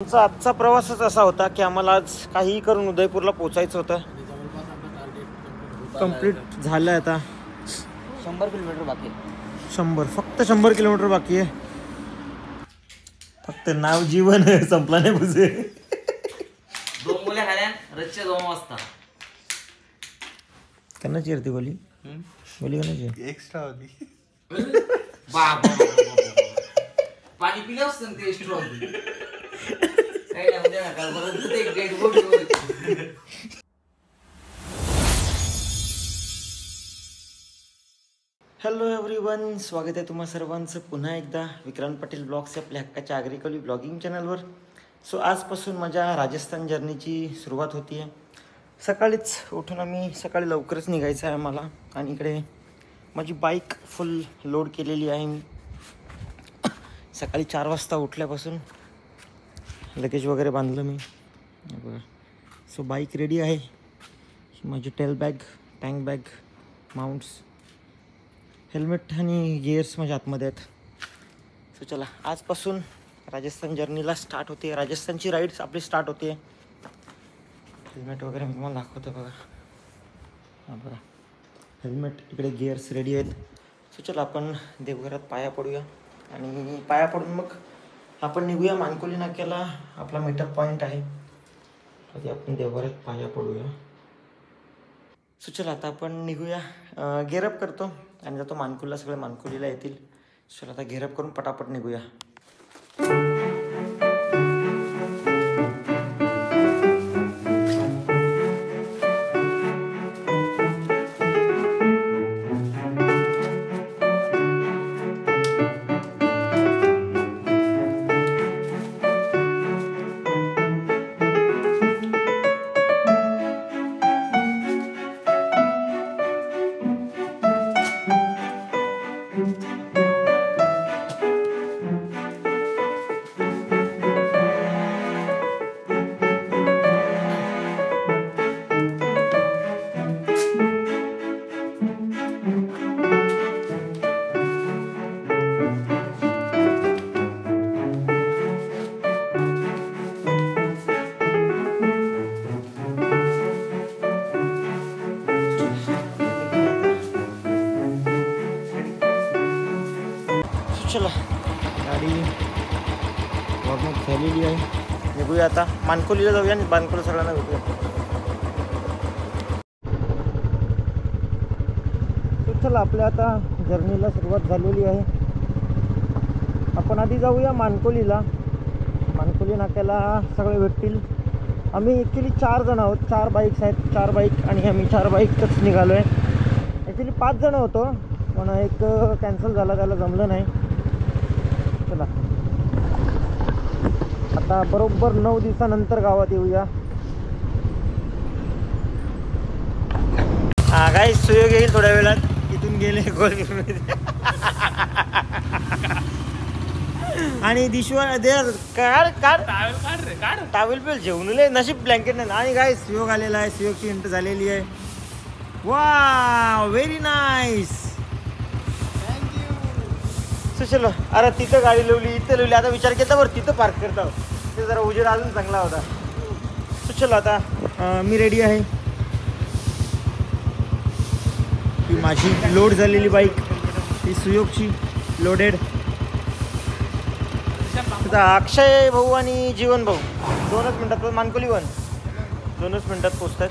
आमचा आजचा प्रवासच असा होता की आम्हाला आज काहीही करून उदयपूरला पोहोचायचं होतं. कंप्लीट झालं आता. 100 किलोमीटर बाकी आहे. 100 फक्त 100 किलोमीटर बाकी आहे. फक्त नाव जीवन संपला नाही बुजे. 2 मुले खाल्या रच्चे 2 वाजता. कन्नाची अर्धी बोली बोली कन्नाची एक्स्ट्रा होती. पाणी पिलं असतं ते एक्स्ट्रा होती. काही नाही म्हणजे नका एक डेड बॉडी. हॅलो एव्हरीवन, स्वागत आहे तुम्हा सर्वांचं पुन्हा एकदा विक्रांत पाटील ब्लॉग्स आपल्या हक्काच्या आग्रिकली ब्लॉगिंग चॅनलवर. सो आजपासून माझ्या राजस्थान जर्नीची सुरुवात होती आहे. सकाळीच उठून आम्ही सकाळी लवकरच निघायचं आहे आम्हाला. आणि इकडे माझी बाईक फुल लोड केलेली आहे मी. सकाळी 4 वाजता उठल्यापासून लगेज वगैरे बांधलं मी बघा. सो बाईक रेडी आहे. ही माझी tail bag, tank bag, mounts, helmet आणि गिअर्स माझ्या आतमध्ये आहेत. सो चला आजपासून राजस्थान जर्नीला स्टार्ट होते. राजस्थानची राईड्स आपली स्टार्ट होते. हेल्मेट वगैरे मी तुम्हाला दाखवतो बघा. हां बघा हेल्मेट, इकडे गिअर्स रेडी आहेत. सो चला आपण देवघरात पाया पडूया आणि पाया पडून मग आपण निघूया मानकोली नाक्याला. आपला मीटअप पॉईंट आहे. आधी आपण देवघरात पाया पडूया. सो चला आता आपण निघूया. गेअरअप करतो आणि जातो मानकोलीला. सगळे मानकोलीला येतील. चला आता गेअरअप करून पटापट निघूया. चला गाडी वॉर्मअप झालेली आहे. निघूया आता मानकोलीला जाऊया आणि मानकोली सगळ्यांना भेटूया. चला आपल्या आता जर्नीला सुरुवात झालेली आहे. आपण आधी जाऊया मानकोलीला. मानकोली नाक्याला सगळे भेटतील. आम्ही ॲक्च्युली 4 जण आहोत. 4 बाईक्स आहेत. 4 बाईक आणि आम्ही 4 बाईकच निघालो आहे. ॲक्च्युली 5 जण होतो पण एक कॅन्सल झाला, त्याला जमलं नाही. चला आता बरोबर 9 दिवसानंतर गावात येऊया. हा काय सुयोग येईल थोड्या वेळात. इथून गेले गोल आणि दिशवा देर काढ काढ टावेल पेल जेवणले नशीब ब्लँकेट नाही. आणि काय सुयोग आलेला आहे. सुयोगची एंट्री झालेली आहे. वा व्हेरी नाईस. सो चलो. अरे तिथं गाडी लावली, इथं लावली. आता विचार केला बरं तिथं पार्क करता. ते जरा उजेड अजून चांगला होता. सो चलो आता मी रेडी आहे. ही माझी लोड झालेली बाईक, ही सुयोगची लोडेड. आता अक्षय भाऊ आणि जीवन भाऊ 2च मिनटात मानकोली 2च मिनटात पोचतात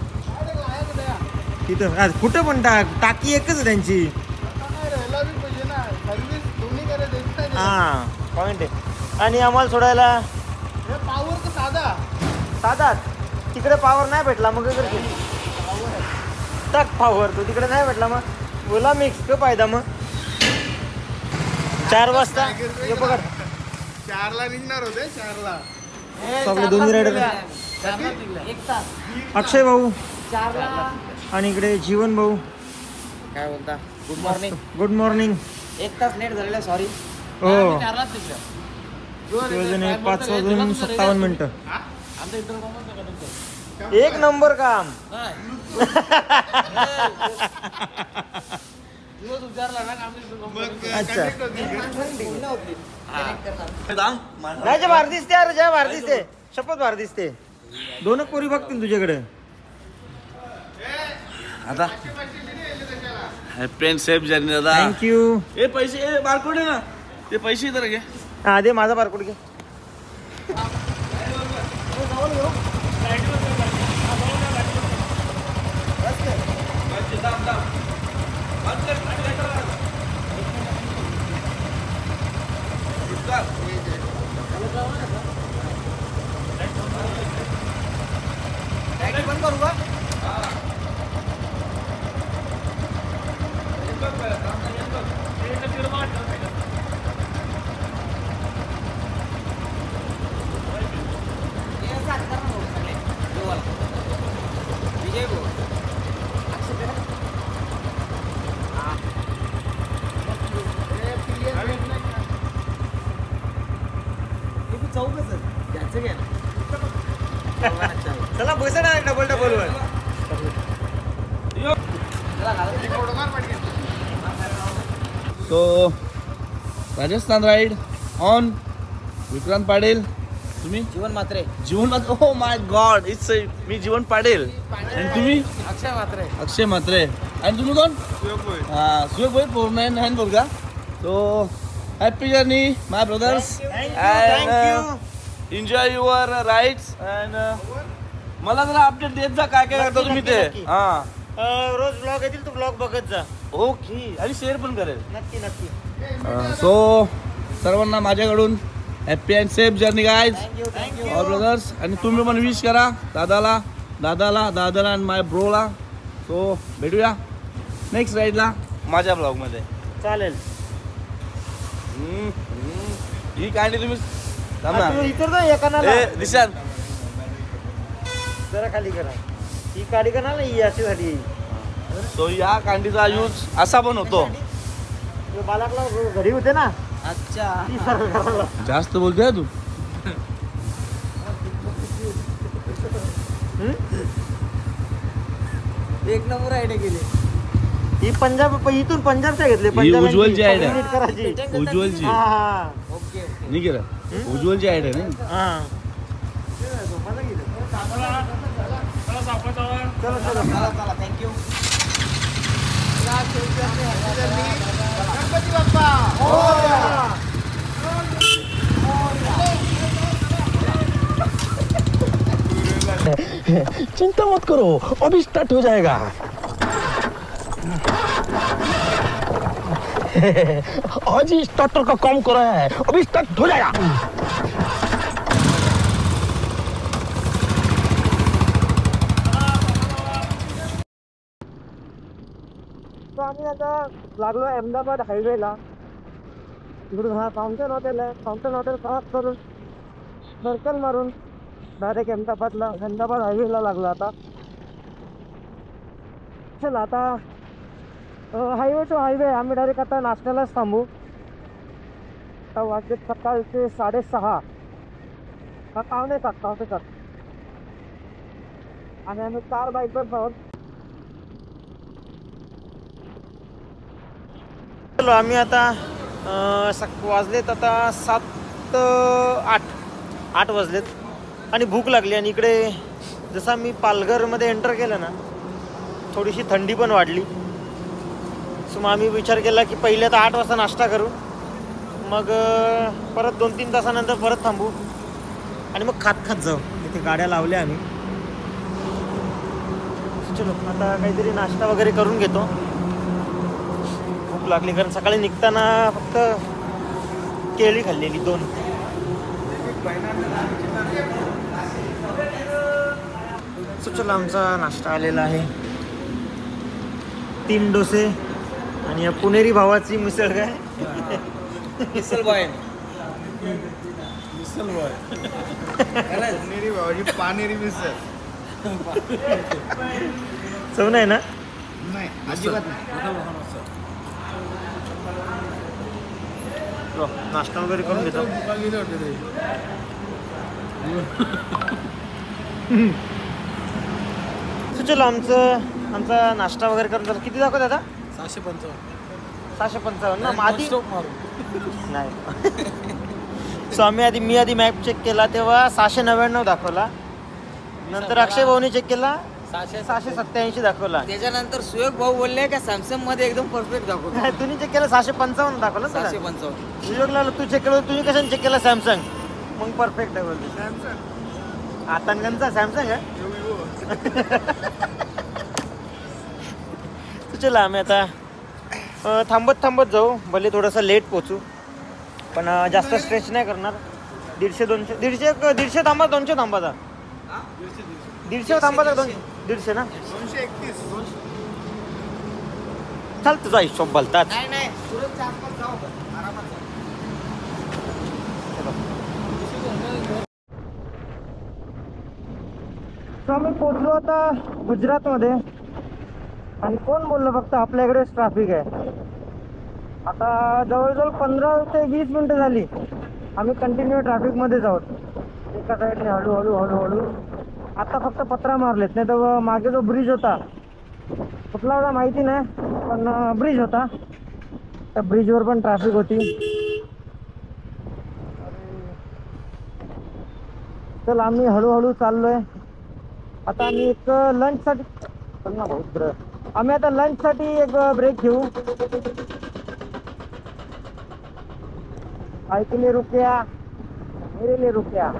तिथं. कुठं पण टाकी एकच आहे त्यांची. हां पॉईंट आहे. आणि आम्हाला सोडायला पावर तर साधा तिकडे पावर नाही भेटला मग करते टाक पावर. तो तिकडे नाही भेटला मग बोला मिक्स तो फायदा. मग 4 वाजता हे पकड. 4ला निघणार होते. 4ला आपले दोन्ही रायडर अक्षय भाऊ 4ला आणि इकडे जीवन भाऊ. काय बोलता? Good morning. Good morning. 1 तास लेट झालेला, सॉरी. हो 5:57 एक नंबर काम. अच्छा नाही जे बाहेर दिसते. अरे ज्या बाहेर दिसते शपथ भार दिसते. दोनच पोरी बघतील तुझ्याकडे. आता पेन सेफ जर्नी दादा. थँक्यू. ए पैसे ए बारकोड आहे ना ते पैसे इधर घे. हा दे माझा बारकोड घे. बंद करू का? विजय भाऊ चौकच घ्यायचं घ्या चला बसा ना डबल डबल वर. तो राजस्थान राईड ऑन विक्रांत पाटील. तुम्ही Jeevan Mhatre Jeevan Mhatre. Oh my god it's me Jeevan Patil. आणि तुम्ही अक्षय मात्रे अक्षय मात्रे. आणि तुम्ही कोण? सुयोग भोईर 499 बोल का. तो happy journey my brothers and enjoy your rides. And मला जरा अपडेट देत जा काय काय करता तुम्ही ते. नक्की. हां रोज ब्लॉग येतील तू ब्लॉग बघत जा. ओके. आणि शेअर पण करेल. नक्की नक्की. सो सर्वांना माझ्याकडून happy and safe journey guys thank you. All brothers. आणि तुम्ही पण विश करा दादाला आणि माय ब्रोला. सो भेटूया नेक्स्ट राईडला माझ्या ब्लॉगमध्ये. चालेल. ही कांडी तुम्ही थांब तू ना. इतर ना एकाना ए दिशान जरा खाली करा. ही काढी का ना ही अशी झाली. सो या कांडीचा यूज असा पण होतो. बालकला घरी होते ना. अच्छा ती सर्व करायला. जास्त बोलतोय तू. एक नंबर आयडिया केली. ही पंजाब इथून पंजाबच्या घेतले. ही उज्ज्वलची आहे ना? नीट करायची. उज्ज्वलची हा हा ओके ओके नाही केलं. उज्ज्वलची आयडिया नाही. हा. चलो चलो. चला चला थँक्यू. गणपती बाप्पा. चिंता मत करो अभी स्टार्ट हो जाएगा. आज ही स्टार्टर का काम कर रहा है अभी स्टार्ट हो जाएगा. तो आम्ही आता लागलो अहमदाबाद हायवेला. इकडून हा फाउंटन हॉटेल आहे. फाउंटन हॉटेल क्रॉस करून सर्कल मारून डायरेक्ट अहमदाबाद हायवेला लागलो आता. चला आता हायवे टू हायवे. आम्ही डायरेक्ट आता नाश्त्यालाच थांबू. आता वाजले सकाळचे 6:30. पावणे 7 आणि आम्ही 4 बाईकवर आहोत. चलो आम्ही आता वाजलेत आता 7-8 वाजलेत आणि भूक लागली. आणि इकडे जसं मी पालघरमध्ये एंटर केलं ना थोडीशी थंडी पण वाढली. सो मग आम्ही विचार केला की पहिले आता 8 वाजता नाश्ता करू. मग परत 2-3 तासानंतर परत थांबू आणि मग खात जाऊ. इथे गाड्या लावल्या आम्ही. चलो आता काहीतरी नाश्ता वगैरे करून घेतो. भूक लागली कारण सकाळी निघताना फक्त केळी खाल्लेली 2. चला आमचा नाश्ता आलेला आहे. 3 डोसे आणि या पुणेरी भावाची मिसळ. काय मिसल बॉय पानेरी भावाची पानेरी मिसळ. चव नाही ना. नाही अजिबात नाही. नाश्ता वगैरे करून घेतो. चलो आमचा नाश्ता वगैरे करून झाला. किती दाखवत आता? 655. 655 ना. आधी नाही सो मी आधी मॅप चेक केला तेव्हा 699 दाखवला. नंतर अक्षय भाऊने चेक केला 687 दाखवला. त्याच्यानंतर सुयोग भाऊ बोलले का सॅमसंग मध्ये एकदम परफेक्ट दाखवतो. तुम्ही चेक केलं 655 दाखवलं. 655. सुयोगला तू चेक केलं, तुम्ही कशाने चेक केलं? सॅमसंग. मग परफेक्ट आहे बोलतो. सॅमसंग आतांगणचा सॅमसंग आहे. चला आम्ही आता थांबत जाऊ, भले थोडंसं लेट पोचू पण जास्त स्ट्रेच नाही करणार. 150 थांबा, 200 थांबाचा. 150 थांबाचा, 150 ना. 231. चाल तुझा हिशोब बोलतात. नाही सुरतच्या आसपास जाऊ आपण आरामात जाऊ. आम्ही पोचलो आता गुजरातमध्ये आणि कोण बोललं फक्त आपल्याकडेच ट्रॅफिक आहे. आता जवळजवळ 15 ते 20 मिनटं झाली आम्ही कंटिन्यू ट्रॅफिकमध्येच आहोत. एका साईडने हळूहळू आता फक्त पत्रा मारलेत, नाही तर मागे जो ब्रिज होता कुठला होता माहिती नाही पण ब्रिज होता, त्या ब्रिजवर पण ट्रॅफिक होती. चल आम्ही हळूहळू चाललोय. आता आम्ही एक लंचसाठी आम्ही आता लंचसाठी एक ब्रेक घेऊ. के लिए रुकिया, मेरे लिए रुकिया.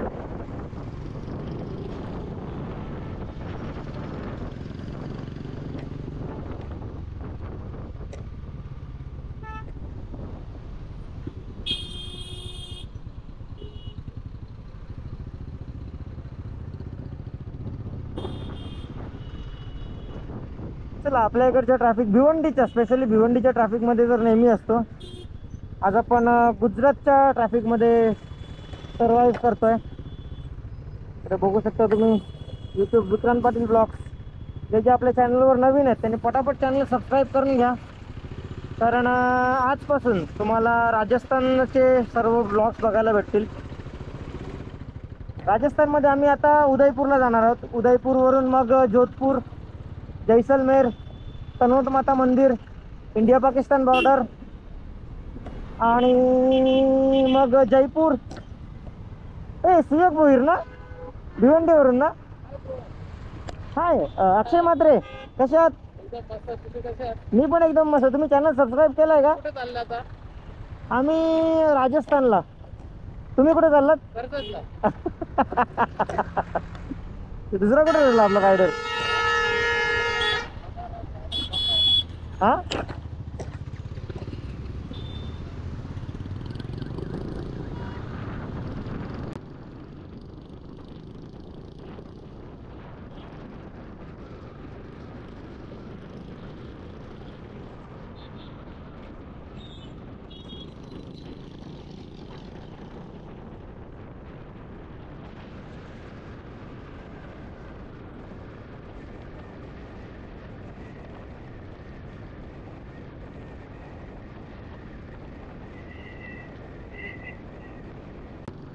चला आपल्या इकडच्या ट्रॅफिक भिवंडीच्या, स्पेशली भिवंडीच्या ट्रॅफिकमध्ये जर नेहमी असतो, आज आपण गुजरातच्या ट्रॅफिकमध्ये सर्वाइव्ह करतोय. तर बघू शकता तुम्ही यूट्यूब विक्रांत पाटील ब्लॉग्स. जे आपल्या चॅनलवर नवीन आहेत त्यांनी पटापट चॅनल सबस्क्राईब करून घ्या, कारण आजपासून तुम्हाला राजस्थानचे सर्व ब्लॉग्स बघायला भेटतील. राजस्थानमध्ये आम्ही आता उदयपूरला जाणार आहोत. उदयपूरवरून मग जोधपूर, जैसलमेर, तनोट माता मंदिर, इंडिया पाकिस्तान बॉर्डर आणि मग जयपूर. सुयोग भोईर ना, भिवंडीवरून ना. हाय अक्षय म्हात्रे, कसे आहात? मी पण एकदम मस्त. तुम्ही चॅनल सबस्क्राईब केलाय का? आम्ही राजस्थानला. तुम्ही कुठे चाललात? दुसरा कुठे चालला आपला रायडर? हा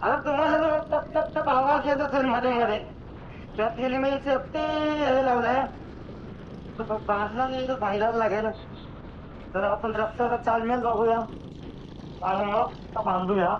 अरे तुम्हाला टप आवाज येत असेल मध्ये मध्ये, त्यात एलिमेंटचे ते लावलंय तो बाजला नाही तो बाहेर लागेल. तर आपण रस्त्याचा चालमेल बघूया आणि मग बांधूया.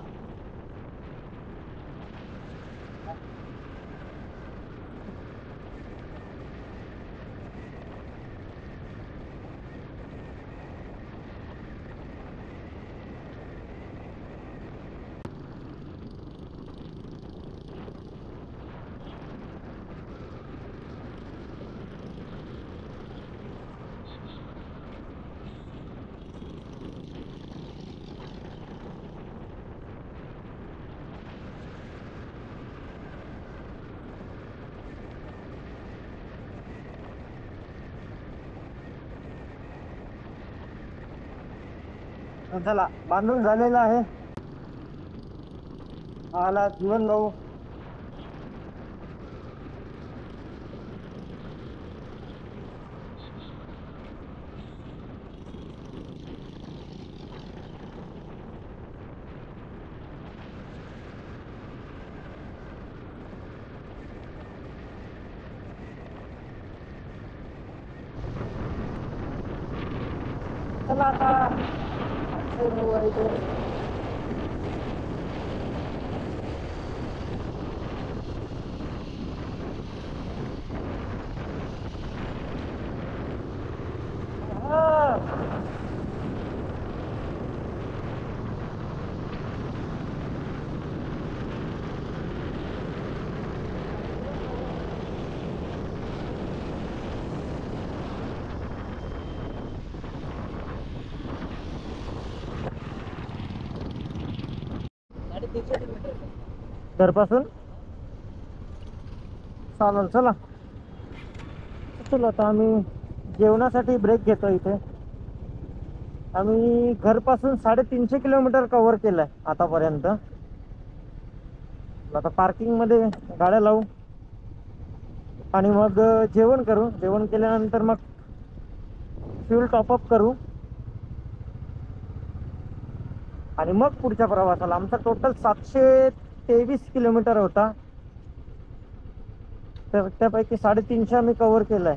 चला बांधून झालेला आहे. आला जीवन भाऊ. चला आता घरपासून चालेल. चला चला आता आम्ही जेवणासाठी ब्रेक घेतो इथे. आम्ही घरपासून 350 किलोमीटर कव्हर केलंय आतापर्यंत. आता पार्किंग मध्ये गाड्या लावू आणि मग जेवण करू. जेवण केल्यानंतर मग फ्यूल टॉपअप करू आणि मग पुढच्या प्रवासाला. आमचा टोटल 723 किलोमीटर होता, तर त्यापैकी 350 आम्ही कव्हर केलाय.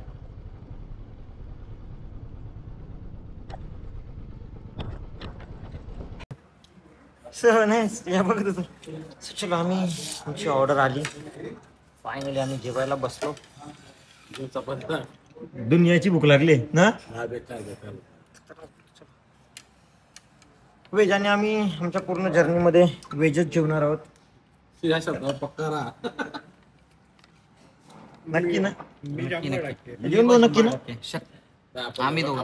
नाही या बघत होतो. चलो आम्ही आमची ऑर्डर आली. फायनली आम्ही जेवायला बसलो. दुनियाची भूक लागली ना. व्हेज आणि आम्ही आमच्या पूर्ण जर्नीमध्ये व्हेजच जेवणार आहोत. नक्की ना. जेवण भाऊ नक्की ना. आम्ही दोघं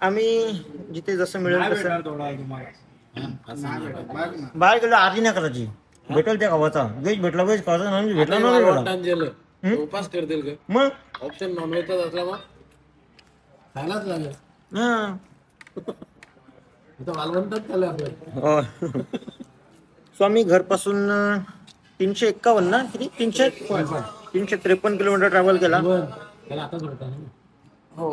आम्ही जिथे जसं मिळेल तसं बाहेर गेलो. आधी नाही करायची. भेटेल त्या गावाचा. व्हेज भेटला व्हेज खायचा, नॉनव्हेज भेटला नॉनव्हेज. उपास करतील का मग ऑप्शन नॉनव्हेजचा असला मग खायलाच लागेल. हा स्वामी घरपासून 351 ना किती 353 किलोमीटर ट्रॅव्हल केला. हो.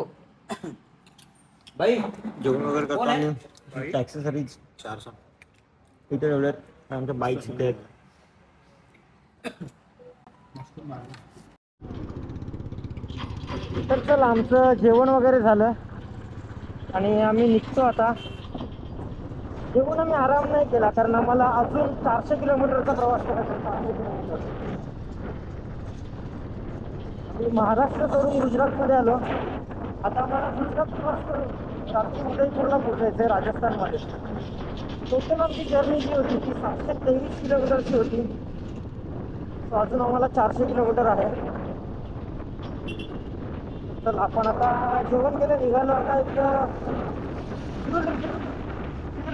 बाई जेवण वगैरे करतो आम्ही. ॲक्सेसरीज 400 इथे ठेवल्यात. आमच्या बाईक्स इथे आहेत. तर चला आमचं जेवण वगैरे झालं आणि आम्ही निघतो आता. जेवण आम्ही आराम नाही केला कारण आम्हाला अजून 400 किलोमीटरचा प्रवास करायचा. 400 किलोमीटर आम्ही महाराष्ट्र करून गुजरातमध्ये आलो. आता आम्हाला गुजरात क्रॉस करून उदयपूरला पोहोचायचं आहे राजस्थानमध्ये. टोटल आमची जर्नी जी होती ती 723 किलोमीटरची होती. अजून आम्हाला 400 किलोमीटर आहे. तर आपण आता जेवण केलं निघालो. आता एक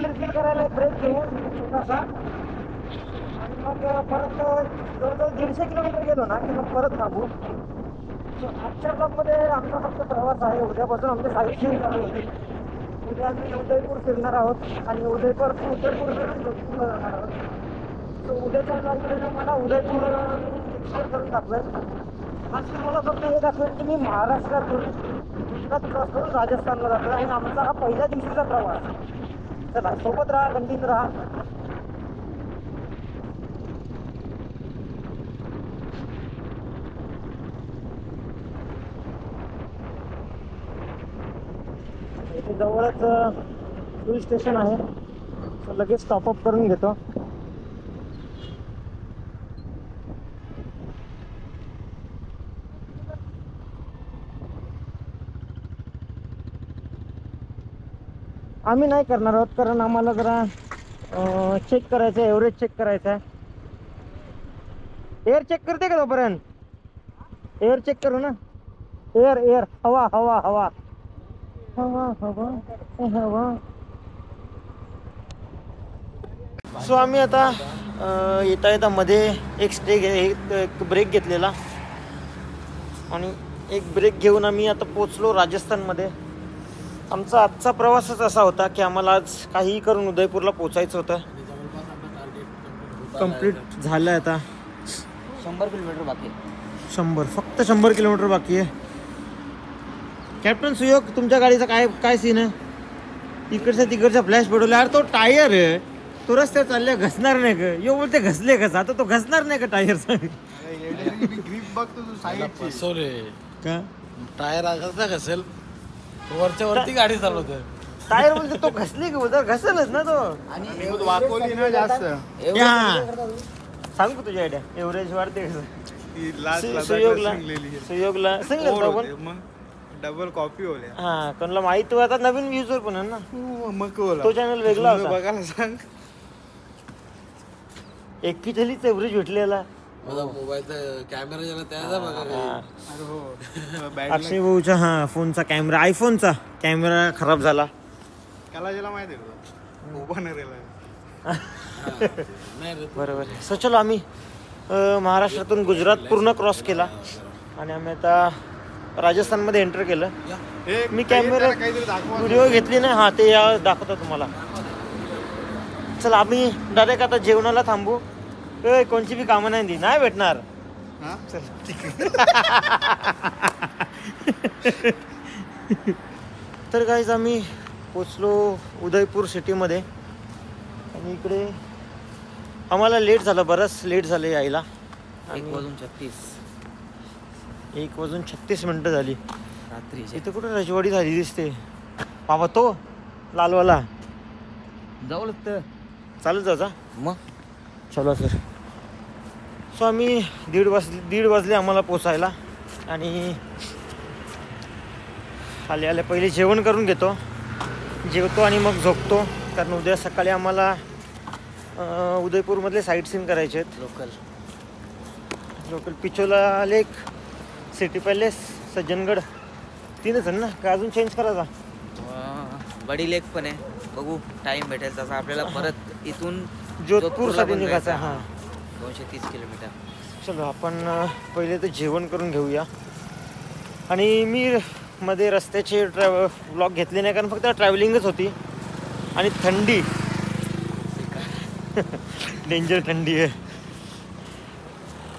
रिफिल करायला ब्रेक घेऊ छोटासा आणि मग परत जवळजवळ 150 किलोमीटर गेलो ना की मग परत थांबू. आजच्या ब्लॉकमध्ये आमचा फक्त प्रवास आहे. उद्यापासून आमचे साईट सीन चालू होती. उद्या आम्ही उदयपूर फिरणार आहोत आणि उदयपूर फिरून जोधपूरला जाणार आहोत. तर उद्याच्या ब्लॉकमध्ये मला उदयपूर एक्सप्लोर करून दाखवेल. आज तुम्हाला फक्त हे दाखवेल की मी महाराष्ट्रातून गुजरात क्रॉस करून राजस्थानला जातो आणि आमचा हा पहिल्या दिवशीचा प्रवास. चला सोबत राहा, कंटिन्यू राहा. इथे जवळच फ्यूल स्टेशन आहे, तर लगेच स्टॉपअप करून घेतो. आम्ही नाही करणार आहोत कारण आम्हाला जरा चेक करायचं आहे, एव्हरेज चेक करायचं आहे. एअर चेक करते का तोपर्यंत? एअर चेक करू ना. एअर हवा हवा हवा हवा हवा हवा. सो आम्ही आता येता मध्ये एक ब्रेक घेतलेला आणि एक ब्रेक घेऊन आम्ही आता पोचलो राजस्थानमध्ये. आमचा आजचा प्रवासच असा होता की आम्हाला आज काहीही करून उदयपूरला पोचायचं होतं. कंप्लीट झालं आहे. आता 100 किलोमीटर बाकी आहे. 100 फक्त 100 किलोमीटर बाकी आहे. कॅप्टन सुयोग तुमच्या गाडीचा काय सीन आहे? तिकडच्या फ्लॅश पडवला. अरे तो टायर आहे, तो रस्त्यात चालल्या घसणार नाही का? यो बोलते घसले कसा, आता तो घसणार नाही का टायरचा? ग्रीप बघ तू साईड का टायर घसेल वरच्या वरती गाडी चालवतोय. टायर बोलते तो घसली का? बोलतो घसलच ना तो. आणि वाकवली ना जास्त सांगू तुझ्या आयडिया एव्हरेज वाढते कसं? ती लास्ट सुयोगला सांगितलं आपण मग डबल कॉपी होल्या. हा कोणाला माहित आता नवीन युजर पण आहे ना, मग तो चॅनल वेगळा होता. बघायला सांग. 41 एव्हरेज भेटलेला. माझा मोबाईलचा कॅमेरा ज्याला त्याचा बघा. अरे हो अक्षय भाऊच्या फोनचा कॅमेरा, आयफोनचा कॅमेरा खराब झाला. त्याला ज्याला माहिती आहे ओपन रेला बरोबर. सो चलो आम्ही महाराष्ट्रातून गुजरात पूर्ण क्रॉस केला आणि आम्ही आता राजस्थानमध्ये एंटर केलं. मी कॅमेरा व्हिडिओ घेतली ना, हां ते या दाखवतो तुम्हाला. चला आम्ही डायरेक्ट आता जेवणाला थांबू. कोणची बी कामं नाही भेटणार. तर गाईज आम्ही पोचलो उदयपूर सिटीमध्ये आणि इकडे आम्हाला लेट झालं, बरंच लेट झालं यायला. 1:36 झाली रात्री. इथे कुठं रजवाडी झाली दिसते बाबा. तो लालवाला जाऊ लागतं चालत जायचा मग. चला सर. सो आम्ही 1:30 वाजले आम्हाला पोचायला आणि आले पहिले जेवण करून जेवतो आणि मग झोपतो. कारण उद्या सकाळी आम्हाला उदयपूरमधले साईट सीन करायचे आहेत. लोकल पिचोला लेक, सिटी पॅलेस, सज्जनगड, 3च आहे ना, का अजून चेंज करायचा? बडी लेक पण आहे. बघू टाइम भेटेल तसा आपल्याला परत इथून जोधपूरसाठी निघायचं. हां 230 किलोमीटर. चलो आपण पहिले तर जेवण करून घेऊया. आणि मी मध्ये रस्त्याचे ब्लॉग घेतले नाही कारण फक्त ट्रॅव्हलिंगच होती आणि थंडी डेंजर थंडी आहे.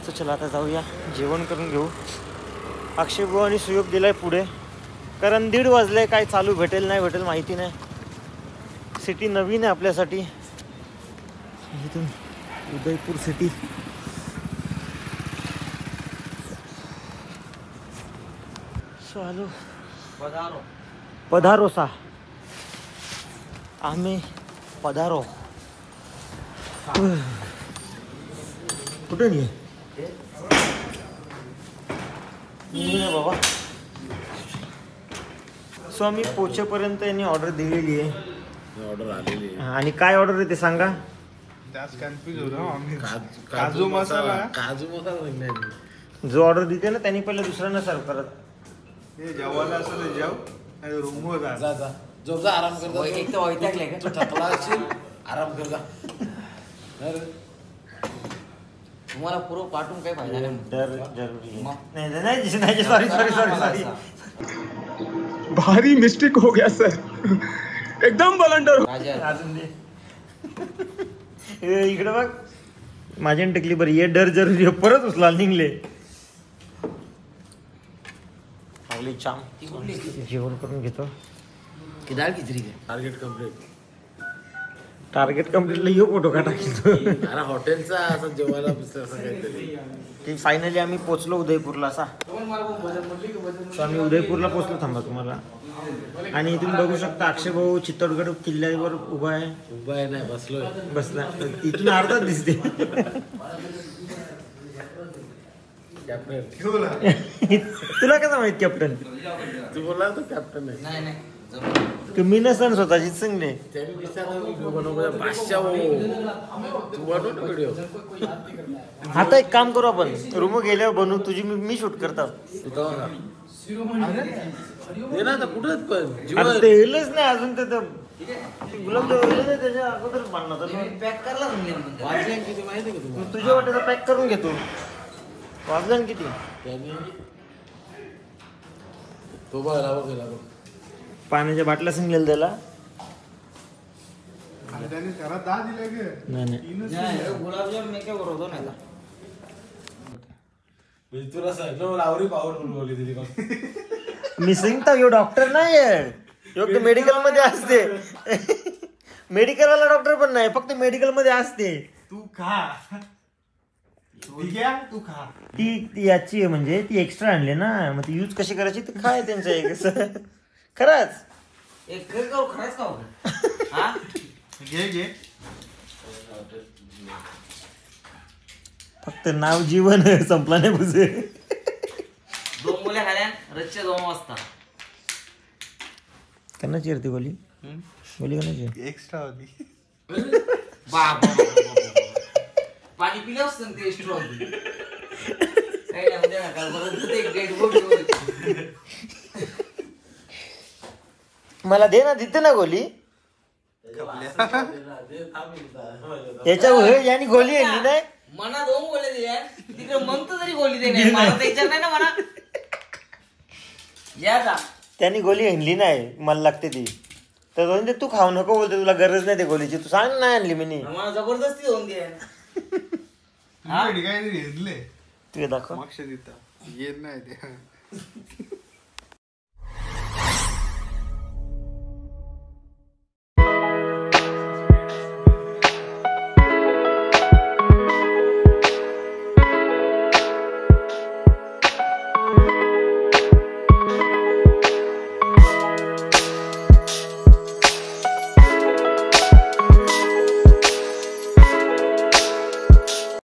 तर चला आता जाऊया जेवण करून घेऊ. अक्षय भाऊ आणि सुयोग दिलाय पुढे कारण 1:30 वाजले. काय चालू भेटेल नाही भेटेल माहिती नाही. सिटी नवीन आहे आपल्यासाठी. इथून उदयपूर सिटी. सो आलो. पधारो सा आम्ही पधारो. कुठे नाही बाबा. सो आम्ही पोचेपर्यंत यांनी ऑर्डर दिलेली आहे. ऑर्डर आलेली आहे. आणि काय ऑर्डर आहे ते सांगा. जास्त कन्फ्यूज होतो आम्ही. काजू मसाला नाही. जो ऑर्डर देते ना त्यांनी पहिले दुसऱ्यांना सर्व करत. हे जेवायला असं तर जेव आणि रूमवर जा. झोप जा, आराम कर. एक तर वैतागले का? तू थकला असशील, आराम कर जा. तुम्हाला पूर्व पाठवून काही फायदा नाही. जरुरी नाही. सॉरी. भारी मिस्टेक हो गया सर, एकदम बलंडर. राजा अजून दे. इकडे बघ माझ्याने टेकली बरं. ये डर जरुरी परत उचला निघले. आवली चाम. जेवण करून घेतो. दाल खिचडी टार्गेट कम्प्लीटला यो फोटो का टाकतो. अरे हॉटेलचा असं जेवायला असं काहीतरी. की फायनली आम्ही पोचलो उदयपूरला. सो आम्ही उदयपूरला पोचलो. थांबा तुम्हाला. आणि इथून बघू शकता अक्षय भाऊ चित्तोडगड किल्ल्यावर उभा आहे. नाही बसलोय. बसला. इथून अर्धाच दिसते. तुला कसं माहित कॅप्टन? तू बोला तो कॅप्टन आहे. नाही तुम्ही नसताना स्वतःची संघ आता एक काम करू आपण रूम गेल्यावर बनवू. तुझी मी शूट करतो. कुठं पण ते येईलच नाही अजून. ते गुलाबजाम त्याच्या अगोदर बनणार. पॅक करला वाजल्या किती माहिती का तुम्हाला? तुझ्या वाट्याचा पॅक करून घेतो. वाजलं किती? तो बघ पाण्याच्या बाटल्या सांगेल त्याला. त्यांनी घरात 10 दिले गे. नाही गुलाबजाम मी काय बरोबर नाही का? तुला सांगितलं आवडी पॉवरफुल बोलली तिथे. मी सांगता यो डॉक्टर नाही योग्य मेडिकल मध्ये असते. मेडिकल वाला डॉक्टर पण नाही, फक्त मेडिकल मध्ये असते. तू खा. तू खा. ती याची आहे म्हणजे ती एक्स्ट्रा आणली ना, मग ती यूज कशी करायची ते काय त्यांचं एक खरंच. एक खरंच का? घे फक्त नाव जीवन संपला नाही बुजे. 2 मुले खाल्या रच्चे 2 वाजता. कन्नाची अर्ती बोली कन्नाची एक्स्ट्रा होती. बाबा पाणी पिलं असतं ते स्ट्रॉ काही नाही म्हणजे काल एक डेड बॉडी. मला दे ना, देते ना गोली. याच्या याने गोली आणली नाही. मना 2 गोले दिल्या तिकडे म्हणतो तरी गोली दे नाही मला त्याच्यात नाही ना म्हणा या जा त्यांनी गोली आणली नाही मला लागते ती तर म्हणजे तू खाऊ नको बोलते तुला गरज नाही ते गोलीची तू सांग नाही आणली मी मला जबरदस्ती होऊन दे काय घेतले तू दाखव मागच्या तिथं येत नाही ते